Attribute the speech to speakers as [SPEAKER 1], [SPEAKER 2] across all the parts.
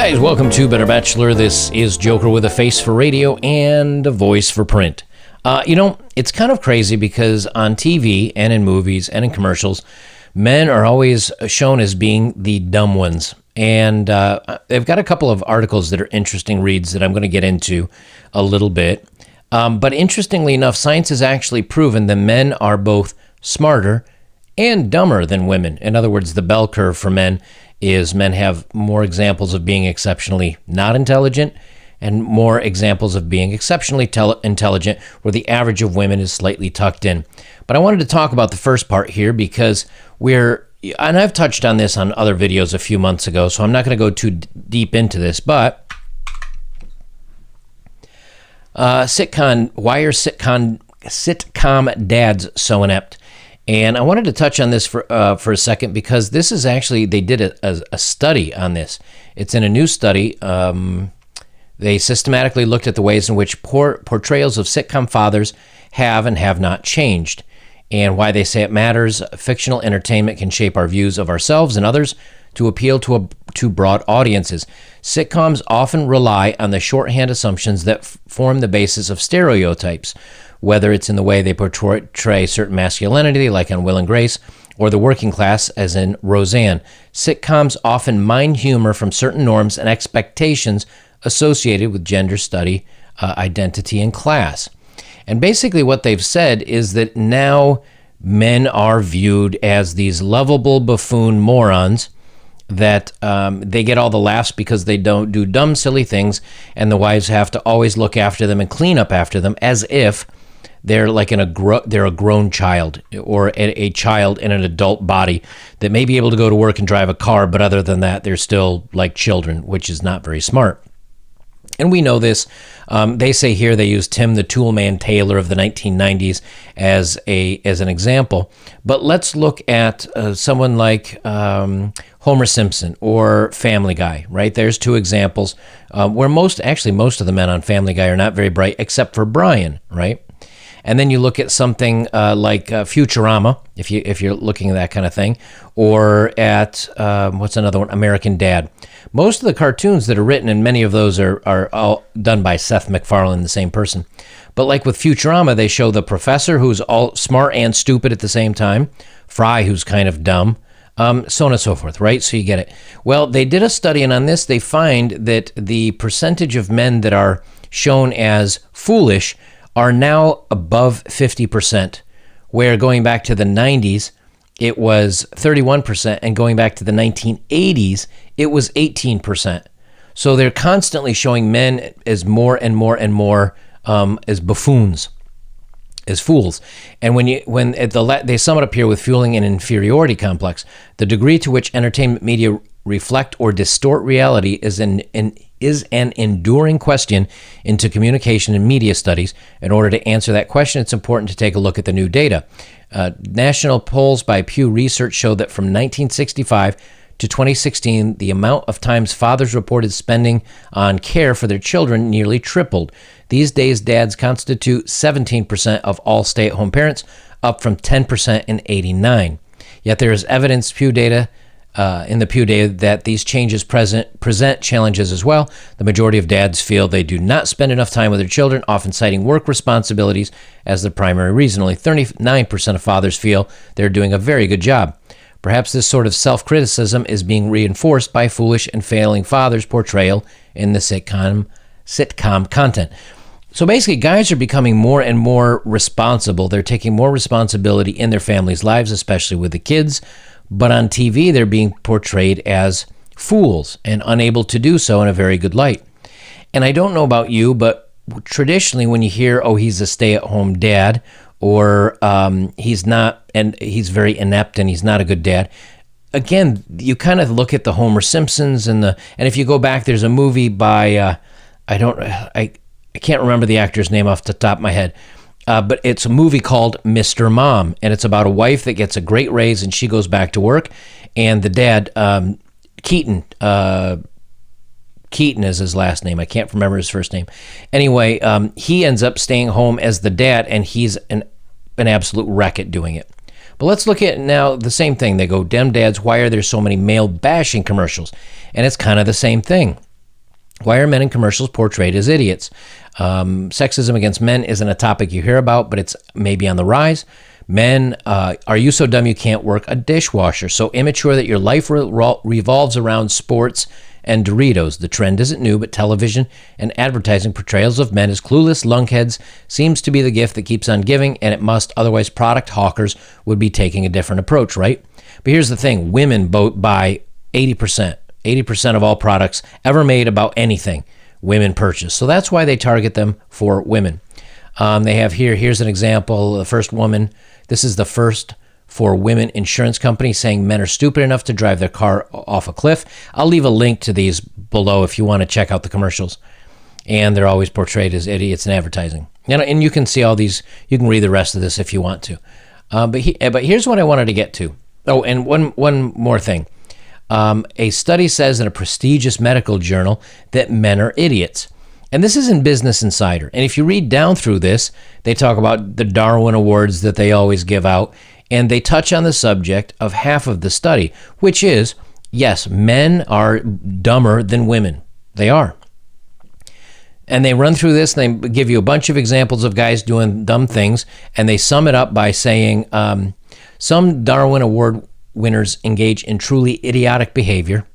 [SPEAKER 1] Guys, welcome to Better Bachelor. This is Joker with a face for radio and a voice for print. It's kind of crazy because on TV and in movies and in commercials, men are always shown as being the dumb ones. And they've got a couple of articles that are interesting reads that I'm going to get into a little bit. But interestingly enough, science has actually proven that men are both smarter and dumber than women. In other words, the bell curve for men is men have more examples of being exceptionally not intelligent and more examples of being exceptionally intelligent, where the average of women is slightly tucked in. But I wanted to talk about the first part here because and I've touched on this on other videos a few months ago, so I'm not going to go too deep into this, but why are sitcom dads so inept? And I wanted to touch on this for a second because this is actually, they did a study on this. It's in a new study. They systematically looked at the ways in which portrayals of sitcom fathers have and have not changed, and why they say it matters. Fictional entertainment can shape our views of ourselves and others to appeal to broad audiences. Sitcoms often rely on the shorthand assumptions that form the basis of stereotypes, whether it's in the way they portray certain masculinity, like on Will and Grace, or the working class, as in Roseanne. Sitcoms often mine humor from certain norms and expectations associated with gender study, identity, and class. And basically what they've said is that now men are viewed as these lovable buffoon morons that they get all the laughs because they don't do dumb, silly things, and the wives have to always look after them and clean up after them as if they're like they're a grown child or a child in an adult body that may be able to go to work and drive a car, but other than that, they're still like children, which is not very smart. And we know this. They say here they use Tim the Toolman Taylor of the 1990s as an example. But let's look at someone like Homer Simpson or Family Guy, right? There's two examples where most of the men on Family Guy are not very bright, except for Brian, right? And then you look at something like Futurama, if you're looking at that kind of thing, or at what's another one, American Dad. Most of the cartoons that are written, and many of those are all done by Seth MacFarlane, the same person. But like with Futurama, they show the professor who's all smart and stupid at the same time, Fry who's kind of dumb, so on and so forth, right? So you get it. Well, they did a study, and on this they find that the percentage of men that are shown as foolish are now above 50%, where going back to the 90s, it was 31%, and going back to the 1980s, it was 18%. So they're constantly showing men as more and more and more as buffoons, as fools. And they sum it up here with fueling an inferiority complex. The degree to which entertainment media reflect or distort reality is an enduring question into communication and media studies. In order to answer that question, it's important to take a look at the new data. National polls by Pew Research show that from 1965 to 2016, the amount of times fathers reported spending on care for their children nearly tripled. These days, dads constitute 17% of all stay-at-home parents, up from 10% in '89. Yet there is evidence in the Pew data that these changes present challenges as well. The majority of dads feel they do not spend enough time with their children, often citing work responsibilities as the primary reason. Only 39% of fathers feel they're doing a very good job. Perhaps this sort of self-criticism is being reinforced by foolish and failing fathers' portrayal in the sitcom content. So basically, guys are becoming more and more responsible. They're taking more responsibility in their families' lives, especially with the kids. But on TV, they're being portrayed as fools and unable to do so in a very good light. And I don't know about you, but traditionally when you hear, oh, he's a stay-at-home dad, or he's not, and he's very inept and he's not a good dad, again, you kind of look at the Homer Simpsons and if you go back, there's a movie by, I can't remember the actor's name off the top of my head, but it's a movie called Mr. Mom, and it's about a wife that gets a great raise and she goes back to work, and the dad, Keaton is his last name. I can't remember his first name. Anyway, he ends up staying home as the dad, and he's an absolute wreck at doing it. But let's look at now the same thing. They go, Dem dads, why are there so many male bashing commercials? And it's kind of the same thing. Why are men in commercials portrayed as idiots? Sexism against men isn't a topic you hear about, but it's maybe on the rise. Men, are you so dumb you can't work a dishwasher? So immature that your life revolves around sports and Doritos. The trend isn't new, but television and advertising portrayals of men as clueless lunkheads seems to be the gift that keeps on giving, and it must. Otherwise, product hawkers would be taking a different approach, right? But here's the thing. Women buy 80%. 80% of all products ever made about anything, women purchase. So that's why they target them for women. They have here's an example. The first woman, this is the first for women insurance company saying men are stupid enough to drive their car off a cliff. I'll leave a link to these below if you want to check out the commercials. And they're always portrayed as idiots in advertising. And you can see all these, you can read the rest of this if you want to. But here's what I wanted to get to. Oh, and one more thing. A study says in a prestigious medical journal that men are idiots. And this is in Business Insider. And if you read down through this, they talk about the Darwin Awards that they always give out. And they touch on the subject of half of the study, which is, yes, men are dumber than women. They are. And they run through this, and they give you a bunch of examples of guys doing dumb things, and they sum it up by saying, some Darwin Award winners engage in truly idiotic behavior,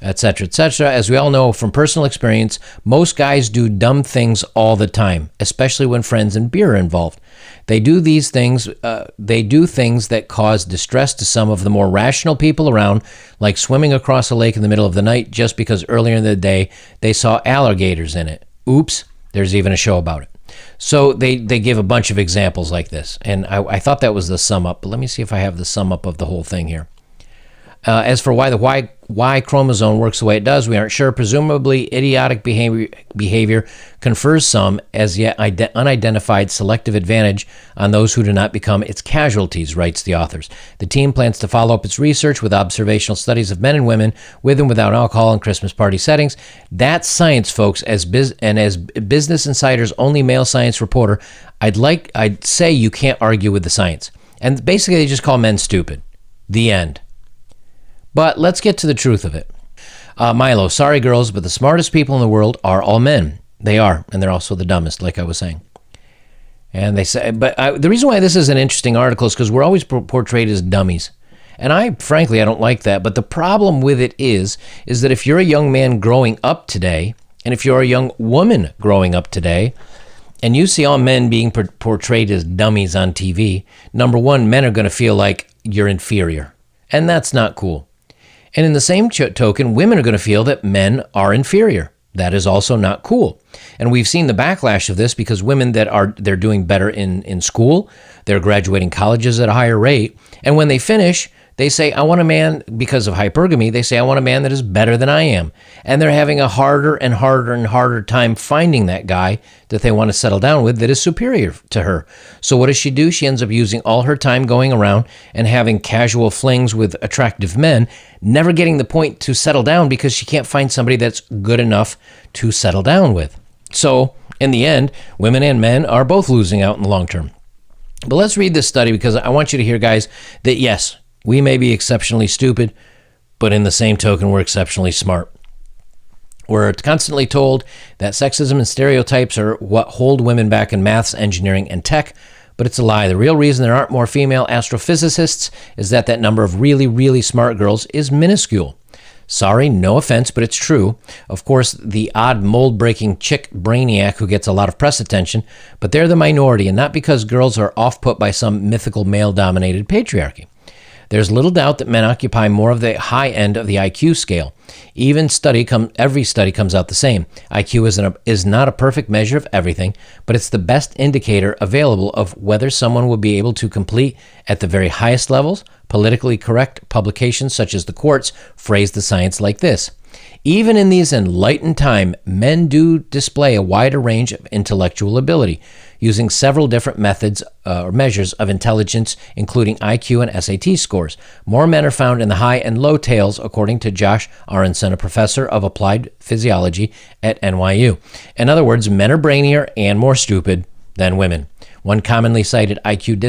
[SPEAKER 1] etc., etc. As we all know from personal experience, most guys do dumb things all the time, especially when friends and beer are involved. They do these things. They do things that cause distress to some of the more rational people around, like swimming across a lake in the middle of the night just because earlier in the day they saw alligators in it. Oops, there's even a show about it. So they give a bunch of examples like this, and I thought that was the sum up, but let me see if I have the sum up of the whole thing here. As for why the Y chromosome works the way it does, we aren't sure. Presumably, idiotic behavior confers some as yet unidentified selective advantage on those who do not become its casualties, writes the authors. The team plans to follow up its research with observational studies of men and women with and without alcohol in Christmas party settings. That's science, folks. As Business Insider's only male science reporter, I'd say you can't argue with the science. And basically, they just call men stupid. The end. But let's get to the truth of it. Milo, sorry girls, but the smartest people in the world are all men. They are, and they're also the dumbest, like I was saying. And they say, but the reason why this is an interesting article is because we're always portrayed as dummies. And frankly, I don't like that. But the problem with it is that if you're a young man growing up today, and if you're a young woman growing up today, and you see all men being portrayed as dummies on TV, number one, men are going to feel like you're inferior. And that's not cool. And in the same token, women are going to feel that men are inferior. That is also not cool. And we've seen the backlash of this because women they're doing better in school, they're graduating colleges at a higher rate, and when they finish, they say, I want a man, because of hypergamy, they say, I want a man that is better than I am. And they're having a harder and harder and harder time finding that guy that they want to settle down with that is superior to her. So what does she do? She ends up using all her time going around and having casual flings with attractive men, never getting the point to settle down because she can't find somebody that's good enough to settle down with. So in the end, women and men are both losing out in the long term. But let's read this study because I want you to hear, guys, that yes, we may be exceptionally stupid, but in the same token, we're exceptionally smart. We're constantly told that sexism and stereotypes are what hold women back in maths, engineering, and tech, but it's a lie. The real reason there aren't more female astrophysicists is that number of really, really smart girls is minuscule. Sorry, no offense, but it's true. Of course, the odd mold-breaking chick brainiac who gets a lot of press attention, but they're the minority, and not because girls are off-put by some mythical male-dominated patriarchy. There's little doubt that men occupy more of the high end of the IQ scale. Every study comes out the same. IQ is not a perfect measure of everything, but it's the best indicator available of whether someone will be able to complete at the very highest levels. Politically correct publications such as The Quartz phrase the science like this. Even in these enlightened time, men do display a wider range of intellectual ability, using several different methods or measures of intelligence, including IQ and SAT scores. More men are found in the high and low tails, according to Josh Aronson, a professor of applied physiology at NYU. In other words, men are brainier and more stupid than women. One commonly cited IQ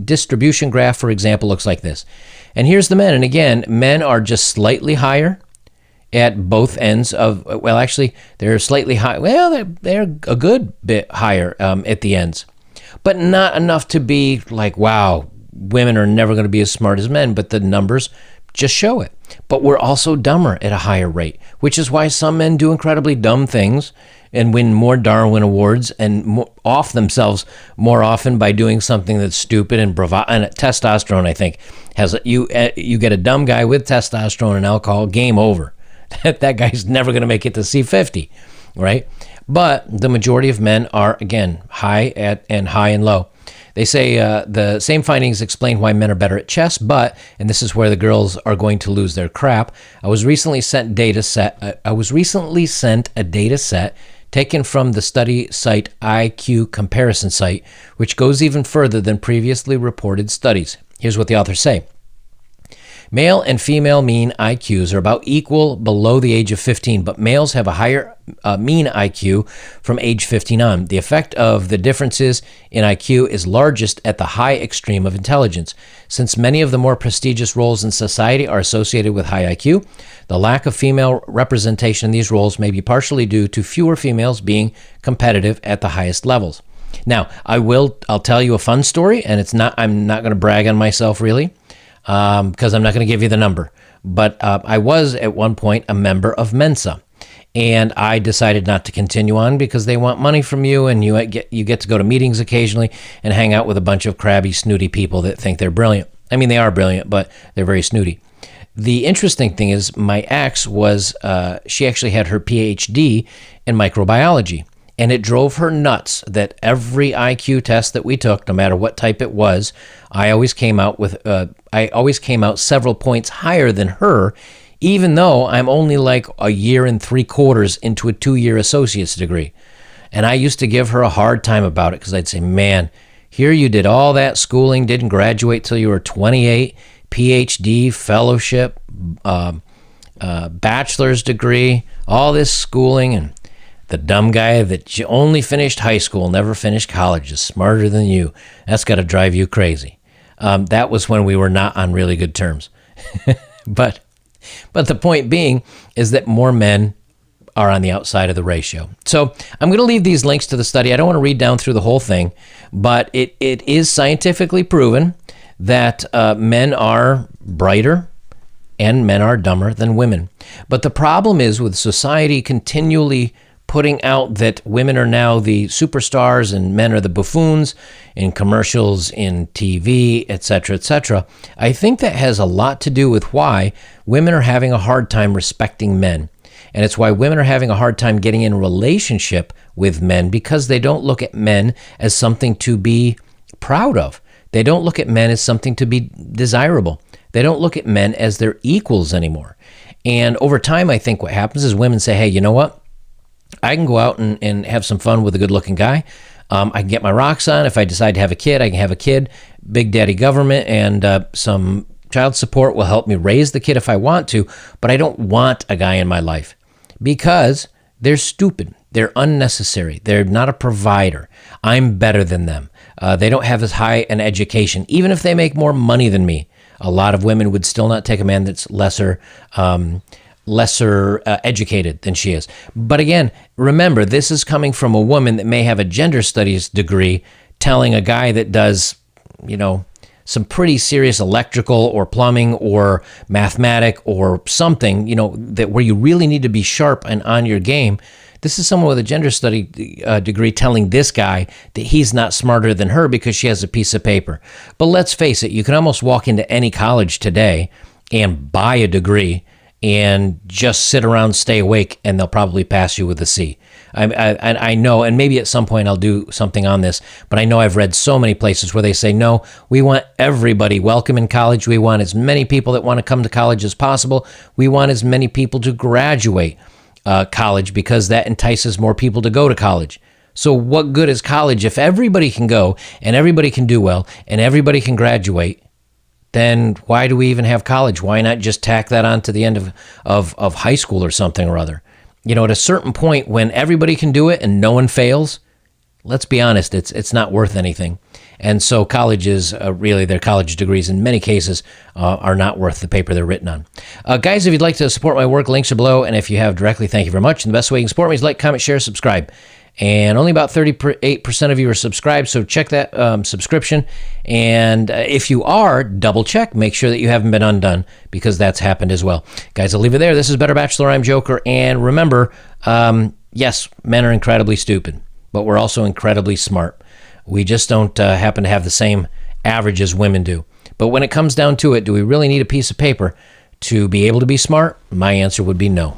[SPEAKER 1] distribution graph, for example, looks like this. And here's the men. And again, men are just slightly higher at both ends of, well, actually, they're slightly high. Well, they're a good bit higher at the ends, but not enough to be like, wow, women are never going to be as smart as men, but the numbers just show it. But we're also dumber at a higher rate, which is why some men do incredibly dumb things and win more Darwin Awards and off themselves more often by doing something that's stupid and bravado. And testosterone, I think, has you get a dumb guy with testosterone and alcohol, game over. That guy's never going to make it to C50, right? But the majority of men are, again, high and low. They say the same findings explain why men are better at chess, but, and this is where the girls are going to lose their crap, I was recently sent a data set taken from the study site IQ Comparison Site, which goes even further than previously reported studies. Here's what the authors say. Male and female mean IQs are about equal below the age of 15, but males have a higher mean IQ from age 15 on. The effect of the differences in IQ is largest at the high extreme of intelligence. Since many of the more prestigious roles in society are associated with high IQ, the lack of female representation in these roles may be partially due to fewer females being competitive at the highest levels. Now, I'll tell you a fun story, and I'm not going to brag on myself really. Because I'm not going to give you the number. But I was at one point a member of Mensa, and I decided not to continue on because they want money from you, and you get to go to meetings occasionally and hang out with a bunch of crabby, snooty people that think they're brilliant. I mean, they are brilliant, but they're very snooty. The interesting thing is my ex was, she actually had her PhD in microbiology. And it drove her nuts that every IQ test that we took, no matter what type it was, I always came out several points higher than her, even though I'm only like a year and 3/4 into a 2-year associate's degree. And I used to give her a hard time about it because I'd say, man, here you did all that schooling, didn't graduate till you were 28, PhD, fellowship, bachelor's degree, all this schooling, and the dumb guy that only finished high school, never finished college, is smarter than you. That's got to drive you crazy. That was when we were not on really good terms. But the point being is that more men are on the outside of the ratio. So I'm going to leave these links to the study. I don't want to read down through the whole thing, but it is scientifically proven that men are brighter and men are dumber than women. But the problem is with society continually putting out that women are now the superstars and men are the buffoons in commercials, in TV, etc., etc. I think that has a lot to do with why women are having a hard time respecting men. And it's why women are having a hard time getting in a relationship with men because they don't look at men as something to be proud of. They don't look at men as something to be desirable. They don't look at men as their equals anymore. And over time, I think what happens is women say, hey, you know what? I can go out and have some fun with a good-looking guy. I can get my rocks on. If I decide to have a kid, I can have a kid. Big daddy government and some child support will help me raise the kid if I want to, but I don't want a guy in my life because they're stupid. They're unnecessary. They're not a provider. I'm better than them. They don't have as high an education. Even if they make more money than me, a lot of women would still not take a man that's lesser educated than she is. But again, remember, this is coming from a woman that may have a gender studies degree telling a guy that does, some pretty serious electrical or plumbing or mathematic or something, that where you really need to be sharp and on your game. This is someone with a gender study degree telling this guy that he's not smarter than her because she has a piece of paper. But let's face it, you can almost walk into any college today and buy a degree and just sit around, stay awake, and they'll probably pass you with a C. I know, and maybe at some point I'll do something on this, but I know I've read so many places where they say, no, we want everybody welcome in college. We want as many people that want to come to college as possible. We want as many people to graduate college because that entices more people to go to college. So what good is college if everybody can go and everybody can do well and everybody can graduate? Then why do we even have college? Why not just tack that on to the end of high school or something or other? At a certain point when everybody can do it and no one fails, let's be honest, it's not worth anything. And so colleges, really their college degrees in many cases are not worth the paper they're written on. Guys, if you'd like to support my work, links are below. And if you have directly, thank you very much. And the best way you can support me is like, comment, share, subscribe. And only about 38% of you are subscribed, so check that subscription. And if you are, double check. Make sure that you haven't been undone, because that's happened as well. Guys, I'll leave it there. This is Better Bachelor. I'm Joker. And remember, yes, men are incredibly stupid, but we're also incredibly smart. We just don't happen to have the same average as women do. But when it comes down to it, do we really need a piece of paper to be able to be smart? My answer would be no.